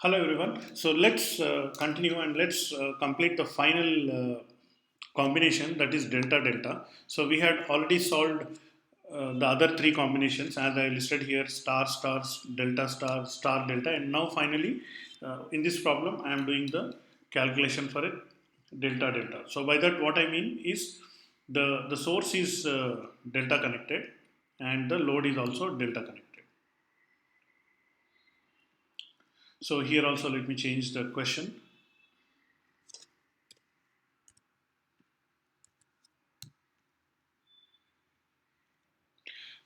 Hello everyone. So let's continue and let's complete the final combination, that is delta delta. So we had already solved the other three combinations as I listed here: star star, delta star, star delta, and now finally in this problem I am doing the calculation for it, delta delta. So by that what I mean is the source is delta connected and the load is also delta connected. So here also let me change the question.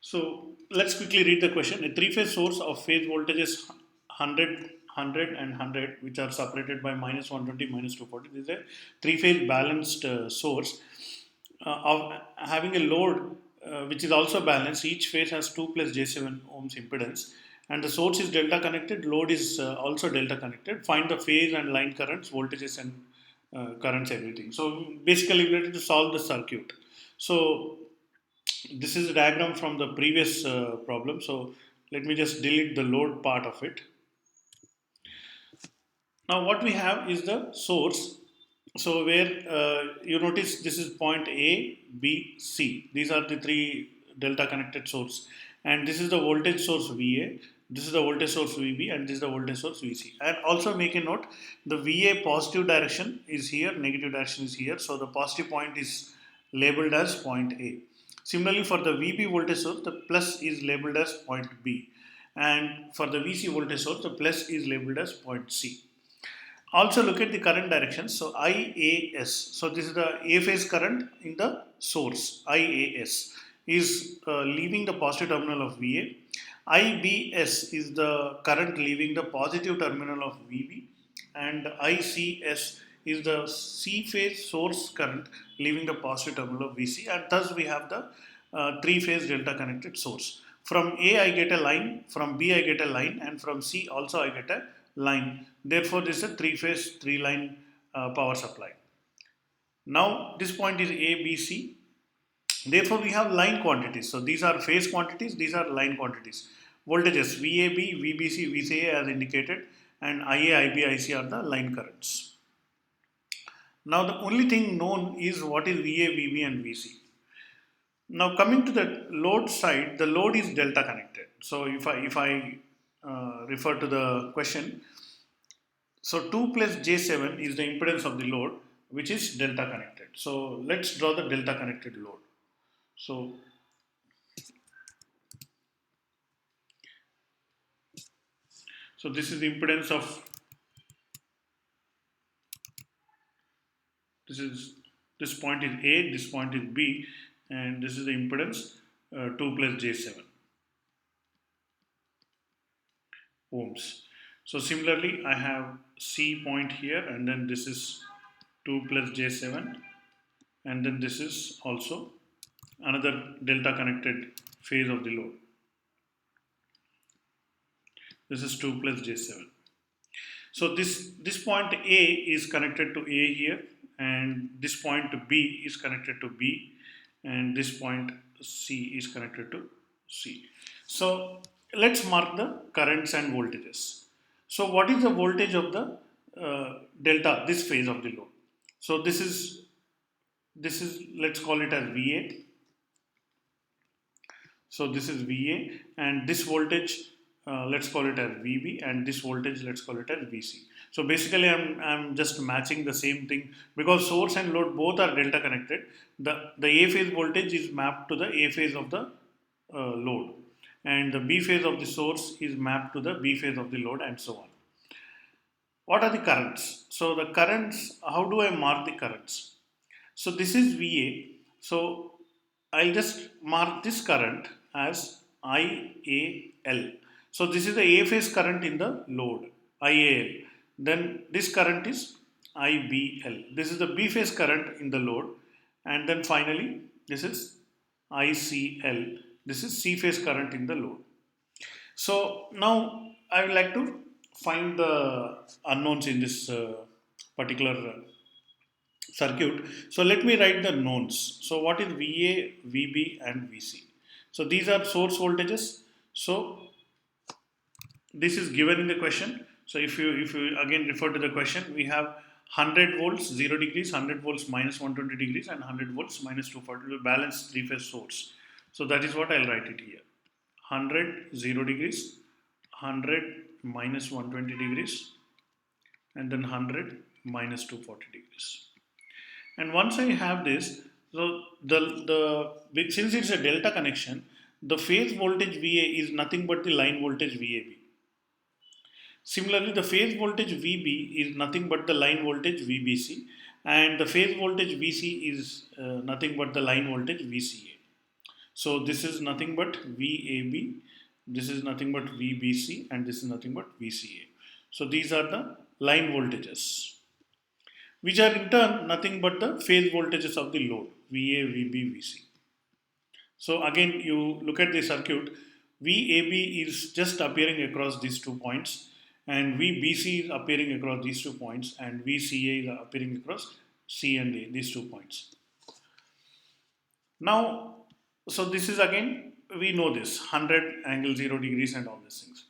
So let's quickly read the question. A three-phase source of phase voltages 100, and 100, which are separated by minus 120, minus 240. This is a three-phase balanced source of having a load which is also balanced. Each phase has 2 plus J7 ohms impedance, and the source is delta connected. Load is also delta connected. Find the phase and line currents, voltages, and currents, everything. So basically, we need to solve the circuit. So this is a diagram from the previous problem. So let me just delete the load part of it. Now what we have is the source. So where you notice this is point A, B, C. These are the three delta connected source, and this is the voltage source VA. This is the voltage source VB, and this is the voltage source VC. And also make a note: the VA positive direction is here, negative direction is here. So the positive point is labeled as point A. Similarly, for the VB voltage source, the plus is labeled as point B, and for the VC voltage source, the plus is labeled as point C. Also look at the current direction. So IAS. So this is the A phase current in the source. IAS is leaving the positive terminal of VA. IBS is the current leaving the positive terminal of VB, and ICS is the C phase source current leaving the positive terminal of VC, and thus we have the three phase delta connected source. From A I get a line, from B I get a line, and from C also I get a line. Therefore, this is a three phase, three line power supply. Now, this point is A, B, C. Therefore, we have line quantities. So, these are phase quantities, these are line quantities. Voltages VAB, VBC, VCA as indicated, and IA, IB, IC are the line currents. Now, the only thing known is what is VA, VB, and VC. Now, coming to the load side, the load is delta connected. So, if I refer to the question, so 2 plus J7 is the impedance of the load, which is delta connected. So let's draw the delta connected load. So, so this is the impedance of, this point is A, this point is B, and this is the impedance 2 plus J7 ohms. So similarly, I have C point here, and then this is 2 plus J7, and then this is also another delta connected phase of the load. This is 2 plus J7. So this point A is connected to A here, and this point B is connected to B, and this point C is connected to C. So let's mark the currents and voltages. So what is the voltage of the delta, this phase of the load? So this is let's call it as VA. So this is VA, and this voltage let's call it as VB, and this voltage let's call it as VC. So basically I'm just matching the same thing, because source and load both are delta connected. The A phase voltage is mapped to the A phase of the load, and the B phase of the source is mapped to the B phase of the load, and so on. What are the currents? So the currents, how do I mark the currents? So this is VA. So I'll just mark this current as IAL. So this is the A phase current in the load, IAL. Then this current is IBL. This is the B phase current in the load. And then finally, this is ICL. This is C phase current in the load. So now I would like to find the unknowns in this particular circuit. So let me write the knowns. So what is VA, VB, and VC? So these are source voltages. So this is given in the question. So if you again refer to the question, we have 100 volts 0 degrees, 100 volts minus 120 degrees, and 100 volts minus 240 will balance three phase source. So that is what I'll write it here. 100 0 degrees, 100 minus 120 degrees, and then 100 minus 240 degrees. And once I have this, so since it's a delta connection, the phase voltage VA is nothing but the line voltage VAB. Similarly, the phase voltage VB is nothing but the line voltage VBC, and the phase voltage VC is nothing but the line voltage VCA. So this is nothing but VAB, this is nothing but VBC, and this is nothing but VCA. So these are the line voltages, which are in turn nothing but the phase voltages of the load VA, VB, VC. So again, you look at the circuit, VAB is just appearing across these 2 points, and VBC is appearing across these 2 points, and VCA is appearing across C and A, these 2 points. Now, so this is again, we know this 100 angle 0 degrees and all these things.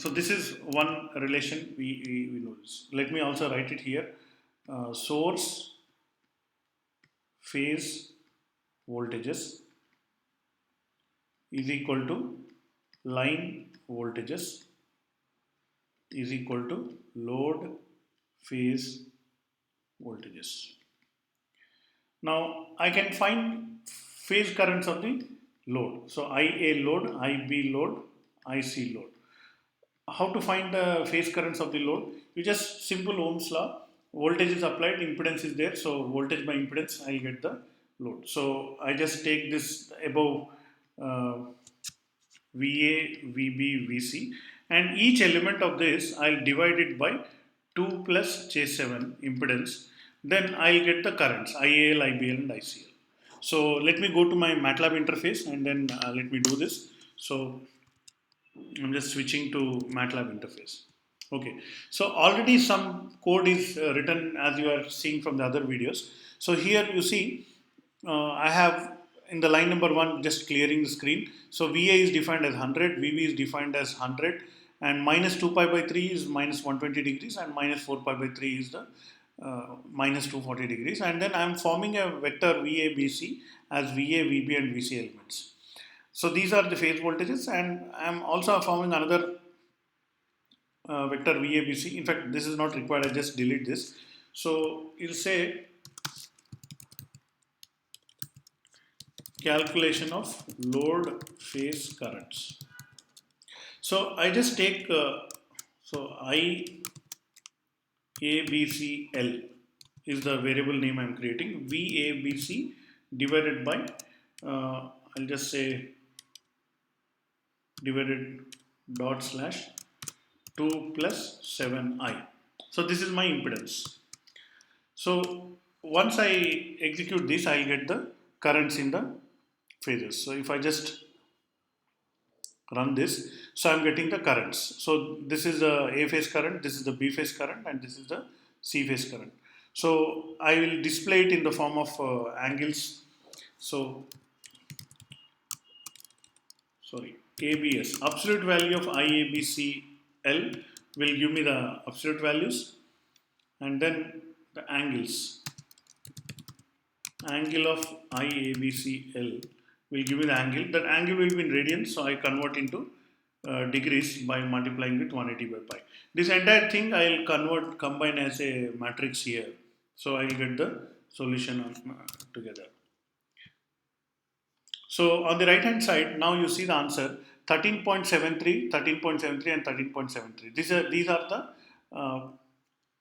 So this is one relation we know this. Let me also write it here. Source phase voltages is equal to line voltages is equal to load phase voltages. Now I can find phase currents of the load. So IA load, IB load, IC load. How to find the phase currents of the load? You just simple Ohm's law. Voltage is applied, impedance is there. So voltage by impedance, I'll get the load. So I just take this above VA, VB, VC, and each element of this I'll divide it by 2 plus J7 impedance. Then I'll get the currents IAL, IBL, and ICL. So let me go to my MATLAB interface and then let me do this. So I'm just switching to MATLAB interface. Okay, so already some code is written as you are seeing from the other videos. So here you see I have in the line number 1 just clearing the screen. So VA is defined as 100, VB is defined as 100, and minus 2 pi by 3 is minus 120 degrees, and minus 4 pi by 3 is the minus 240 degrees. And then I am forming a vector VABC as VA, VB, and VC elements. So these are the phase voltages, and I am also forming another vector VABC. In fact, this is not required, I just delete this. So you'll say calculation of load phase currents. So I just take, so IABCL is the variable name I am creating, VABC divided by, I'll just say divided dot slash 2 plus 7i. So this is my impedance. So once I execute this, I'll get the currents in the phases. So if I just run this, so I'm getting the currents. So this is the A phase current, this is the B phase current, and this is the C phase current. So I will display it in the form of angles. So sorry, ABS, absolute value of IABCL will give me the absolute values, and then the angles. Angle of IABCL will give me the angle. That angle will be in radians, so I convert into degrees by multiplying with 180 by pi. This entire thing I will combine as a matrix here. So I will get the solution together. So on the right hand side, now you see the answer 13.73, 13.73, and 13.73. These are the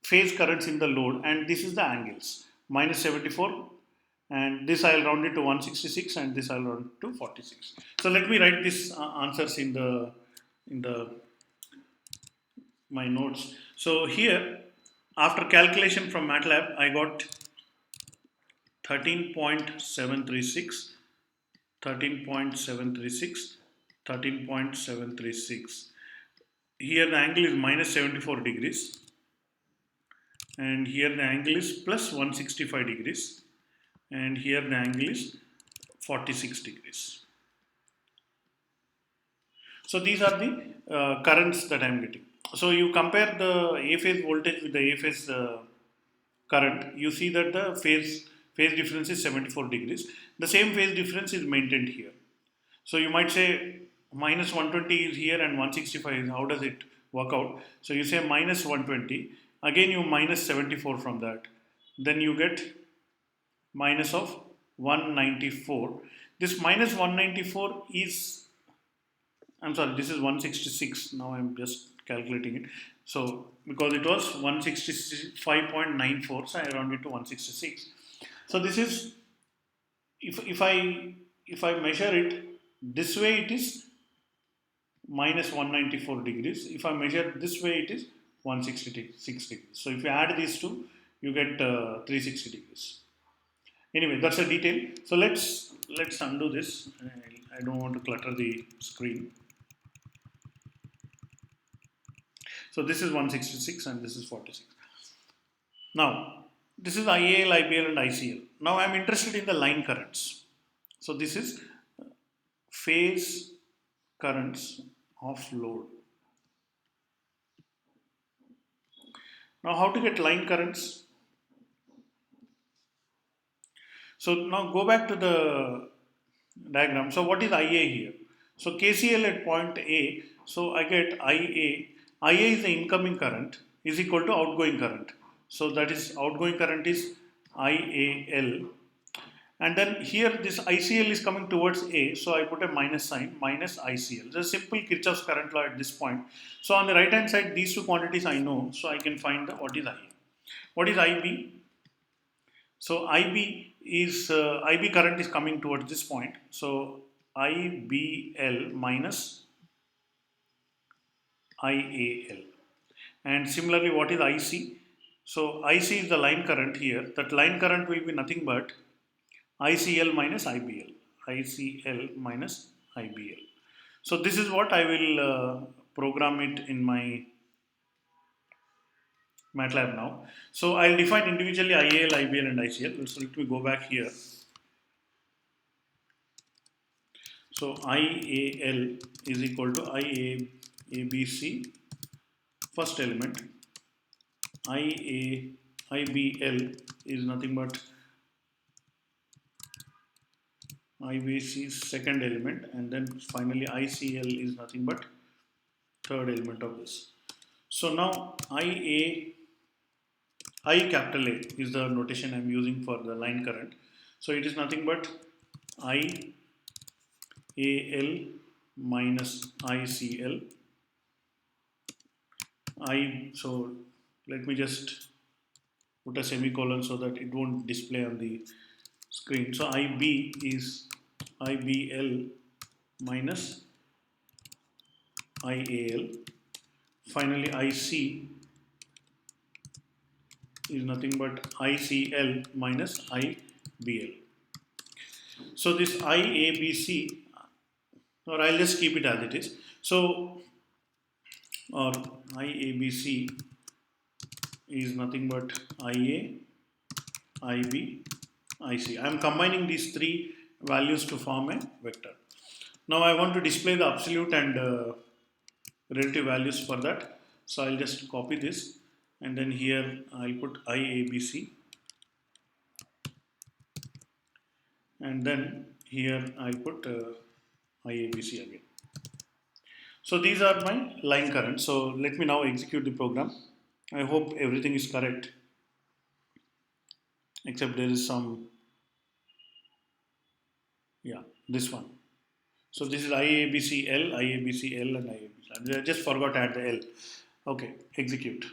phase currents in the load, and this is the angles. Minus 74, and this I'll round it to 166, and this I'll round it to 46. So let me write these answers in the my notes. So here, after calculation from MATLAB, I got 13.736, 13.736, 13.736. Here the angle is minus 74 degrees, and here the angle is plus 165 degrees, and here the angle is 46 degrees. So these are the currents that I am getting. So you compare the A phase voltage with the A phase current, you see that the phase difference is 74 degrees. The same phase difference is maintained here. So you might say minus 120 is here and 165 is, how does it work out? So you say minus 120, again you minus 74 from that, then you get minus of 194. This minus 194 is, I'm sorry, this is 166. Now I'm just calculating it. So because it was 165.94, so I rounded to 166. So this is, if I measure it this way, it is minus 194 degrees. If I measure this way, it is 166 degrees. So if you add these two, you get 360 degrees. Anyway, that's a detail. So let's undo this. I don't want to clutter the screen. So this is 166 and this is 46. Now, this is IAL, IBL and ICL. Now I am interested in the line currents. So this is phase currents of load. Now how to get line currents? So now go back to the diagram. So what is IA here? So KCL at point A. So I get IA. IA is the incoming current is equal to outgoing current. So that is outgoing current is IAL. And then here this ICL is coming towards A. So I put a minus sign, minus ICL. It's a simple Kirchhoff's current law at this point. So on the right hand side, these two quantities I know. So I can find what is IA. What is IB? So IB current is coming towards this point. So IBL minus IAL. And similarly, what is IC? So IC is the line current here. That line current will be nothing but ICL minus IBL. ICL minus IBL. So this is what I will program it in my MATLAB now. So I'll define individually IAL, IBL and ICL. So let me go back here. So IAL is equal to IABC first element. IBL is nothing but IBC second element, and then finally ICL is nothing but third element of this. So now I capital A is the notation I'm using for the line current. So it is nothing but IAL minus ICL. So let me just put a semicolon so that it won't display on the screen. So IB is IBL minus IAL. Finally, IC is nothing but ICL minus IBL. So this IABC, or I'll just keep it as it is. So, or IABC is nothing but IA, IB, IC. I am combining these three values to form a vector. Now I want to display the absolute and relative values for that. So I'll just copy this and then here I'll put IABC and then here I'll put IABC again. So these are my line currents. So let me now execute the program. I hope everything is correct except there is some, yeah, this one. So this is IABCL, IABCL and IABC. I just forgot to add the L. Okay, execute.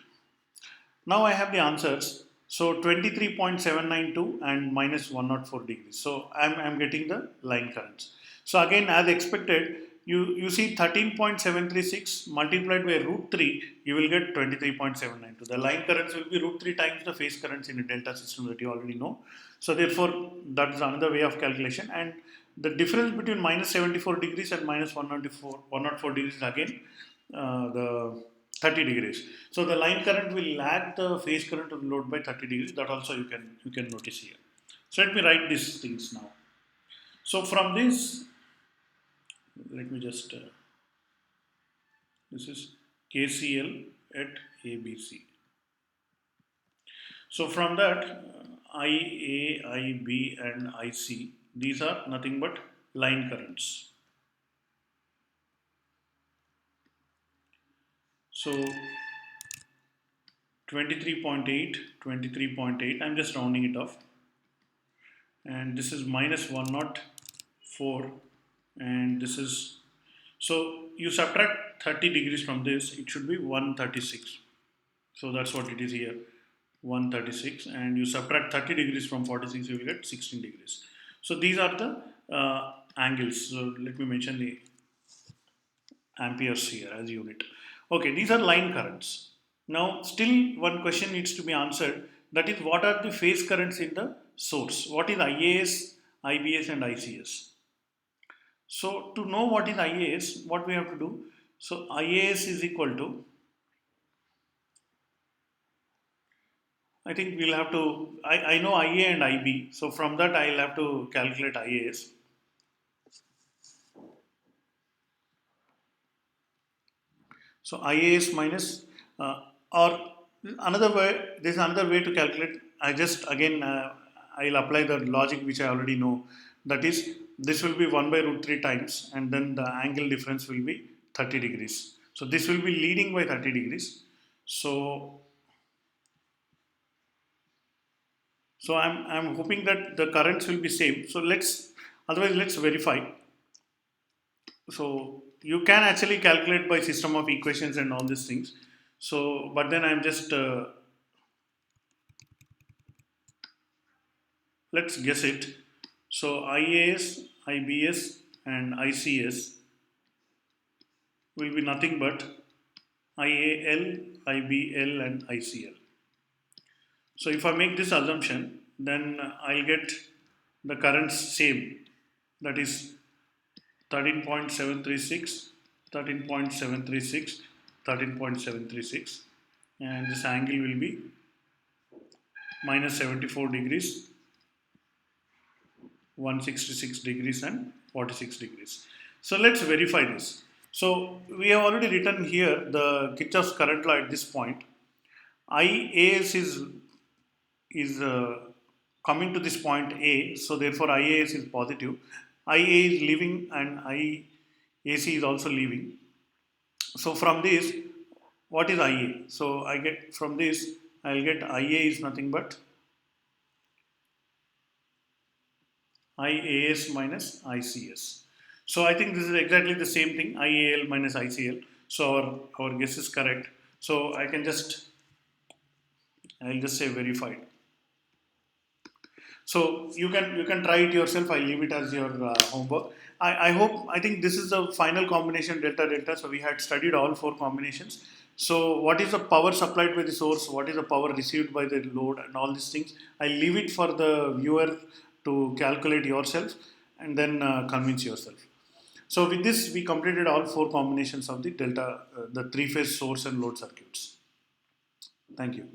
Now I have the answers. So 23.792 and minus 104 degrees. So I'm getting the line currents. So again, as expected, you see 13.736 multiplied by root 3, you will get 23.792. The line currents will be root 3 times the phase currents in a delta system that you already know. So therefore, that is another way of calculation. And the difference between minus 74 degrees and minus 104 degrees is again the 30 degrees. So the line current will lag the phase current of the load by 30 degrees. That also you can notice here. So let me write these things now. So from this, let me just this is KCL at ABC. So from that, IA, IB and IC, these are nothing but line currents. So 23.8, 23.8, I'm just rounding it off. And this is minus 104, and this is, so you subtract 30 degrees from this, it should be 136. So that's what it is here, 136, and you subtract 30 degrees from 46, you will get 16 degrees. So these are the angles. So let me mention the amperes here as unit. Okay, these are line currents. Now, still one question needs to be answered. That is, what are the phase currents in the source? What is IAS, IBS, and ICS? So, to know what is IAS, what we have to do? So, IAS is equal to, I think we'll have to, I know IA and IB. So, from that, I'll have to calculate IAS. So IAS minus, or another way, there's another way to calculate. I just again, I'll apply the logic which I already know. That is, this will be 1 by root 3 times, and then the angle difference will be 30 degrees. So this will be leading by 30 degrees. So, I'm hoping that the currents will be same. So otherwise let's verify. So you can actually calculate by system of equations and all these things. So, but then I'm just let's guess it. So IAS, IBS, and ICS will be nothing but IAL, IBL, and ICL. So if I make this assumption, then I'll get the currents same. That is 13.736, 13.736, 13.736, and this angle will be minus 74 degrees, 166 degrees, and 46 degrees. So let's verify this. So we have already written here the Kirchhoff's current law at this point. IAS is coming to this point A, so therefore IAS is positive. IA is leaving and IAC is also leaving. So from this, what is IA? So I get from this, I'll get IA is nothing but IAS minus ICS. So I think this is exactly the same thing, IAL minus ICL. So our guess is correct. So I'll just say verified. So you can try it yourself. I leave it as your homework. I think this is the final combination delta delta. So we had studied all four combinations. So what is the power supplied by the source? What is the power received by the load and all these things? I leave it for the viewer to calculate yourself and then convince yourself. So with this, we completed all four combinations of the delta, the three-phase source and load circuits. Thank you.